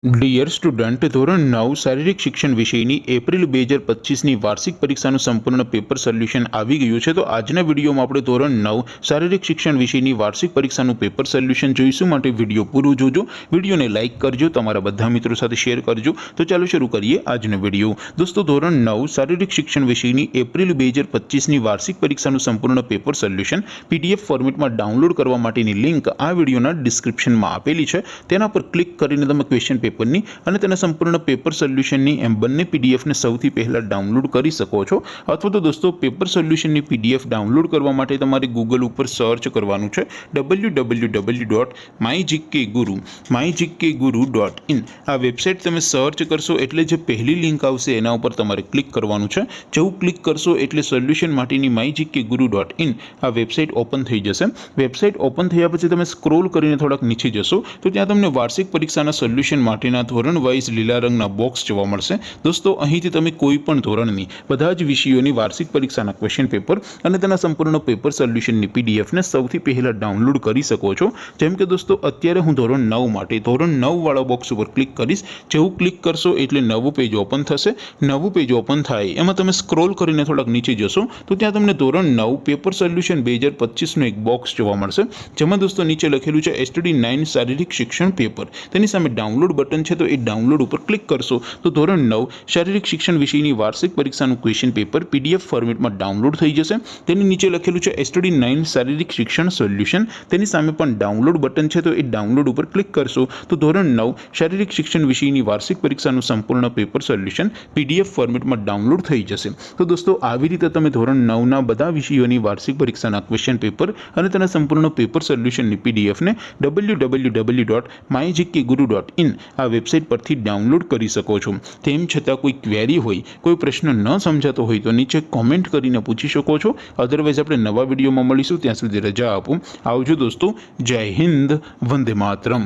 Dear student, ધોરણ 9 શારીરિક શિક્ષણ વિષયની એપ્રિલ 2025ની વાર્ષિક પરીક્ષાનું સંપૂર્ણ પેપર સોલ્યુશન આવી ગયું છે। તો આજના વિડીયોમાં આપણે ધોરણ 9 શારીરિક શિક્ષણ વિષયની વાર્ષિક પરીક્ષાનું પેપર સોલ્યુશન જોઈશું। માટે વિડીયો પૂરો જોજો, વિડીયોને લાઇક કરજો, તમારા બધા મિત્રો સાથે શેર કરજો। તો ચાલો શરૂ કરીએ આજનો વિડીયો। દોસ્તો, ધોરણ 9 શારીરિક શિક્ષણ વિષયની એપ્રિલ 2025ની વાર્ષિક પરીક્ષાનું સંપૂર્ણ પેપર સોલ્યુશન PDF ફોર્મેટમાં ડાઉનલોડ કરવા માટેની લિંક આ વિડીયોના ડિસ્ક્રિપ્શનમાં આપેલી છે। તેના પર ક્લિક કરીને તમે ક્વેશ્ચન પેપરની અને તેના સંપૂર્ણ પેપર સોલ્યુશનની એમ બંને પીડીએફને સૌથી પહેલા ડાઉનલોડ કરી શકો છો। અથવા તો દોસ્તો, પેપર સોલ્યુશનની પીડીએફ ડાઉનલોડ કરવા માટે તમારે ગૂગલ ઉપર સર્ચ કરવાનું છે www.mygkguru.in। આ વેબસાઇટ તમે સર્ચ કરશો એટલે જે પહેલી લિંક આવશે એના ઉપર તમારે ક્લિક કરવાનું છે। જેવું ક્લિક કરશો એટલે સોલ્યુશન માટેની mygkguru.in આ વેબસાઇટ ઓપન થઈ જશે। વેબસાઇટ ઓપન થયા પછી તમે સ્ક્રોલ કરીને થોડાક નીચે જશો તો ત્યાં તમને વાર્ષિક પરીક્ષાના સોલ્યુશન માટેના ધોરણ વાઇઝ લીલા રંગના બોક્સ જોવા મળશે। દોસ્તો, અહીંથી તમે કોઈ પણ ધોરણની બધા જ વિષયોની વાર્ષિક પરીક્ષાના ક્વેશ્ચન પેપર અને તેના સંપૂર્ણ પેપર સોલ્યુશનની પીડીએફને સૌથી પહેલા ડાઉનલોડ કરી શકો છો। જેમ કે દોસ્તો, અત્યારે હું ધોરણ 9 માટે ધોરણ 9 વાળા બોક્સ ઉપર ક્લિક કરીશ। જેવું ક્લિક કરશો એટલે નવું પેજ ઓપન થશે। નવું પેજ ઓપન થાય એમાં તમે સ્ક્રોલ કરીને થોડાક નીચે જશો તો ત્યાં તમને ધોરણ 9 પેપર સોલ્યુશન 2025નું એક બોક્સ જોવા મળશે। જેમાં દોસ્તો નીચે લખેલું છે STD9 શારીરિક શિક્ષણ પેપર। તેની સામે ડાઉનલોડ બટન છે, તો એ ડાઉનલોડ ઉપર ક્લિક કરશો તો ધોરણ 9 શારીરિક શિક્ષણ વિષયની વાર્ષિક પરીક્ષાનું ક્વેશ્ચન પેપર PDF ફોર્મેટમાં ડાઉનલોડ થઈ જશે। તેની નીચે લખેલું છે STD9 શારીરિક શિક્ષણ સોલ્યુશન। તેની સામે પણ ડાઉનલોડ બટન છે, તો એ ડાઉનલોડ ઉપર ક્લિક કરશો તો ધોરણ 9 શારીરિક શિક્ષણ વિષયની વાર્ષિક પરીક્ષાનું સંપૂર્ણ પેપર સોલ્યુશન PDF ફોર્મેટમાં ડાઉનલોડ થઈ જશે। તો દોસ્તો, આવી રીતે તમે ધોરણ 9ના બધા વિષયોની વાર્ષિક પરીક્ષાના ક્વેશ્ચન પેપર અને તેના સંપૂર્ણ પેપર સોલ્યુશનની પીડીએફને www.mygkguru.in આ વેબસાઇટ પરથી ડાઉનલોડ કરી શકો છો। તેમ છતાં કોઈ ક્વેરી હોય, કોઈ પ્રશ્ન ન સમજાતો હોય તો નીચે કોમેન્ટ કરીને પૂછી શકો છો। અધરવાઇઝ આપણે નવા વિડીયોમાં મળીશું, ત્યાં સુધી રજા આપો। આવજો દોસ્તો, જય હિન્દ, વંદે માતરમ।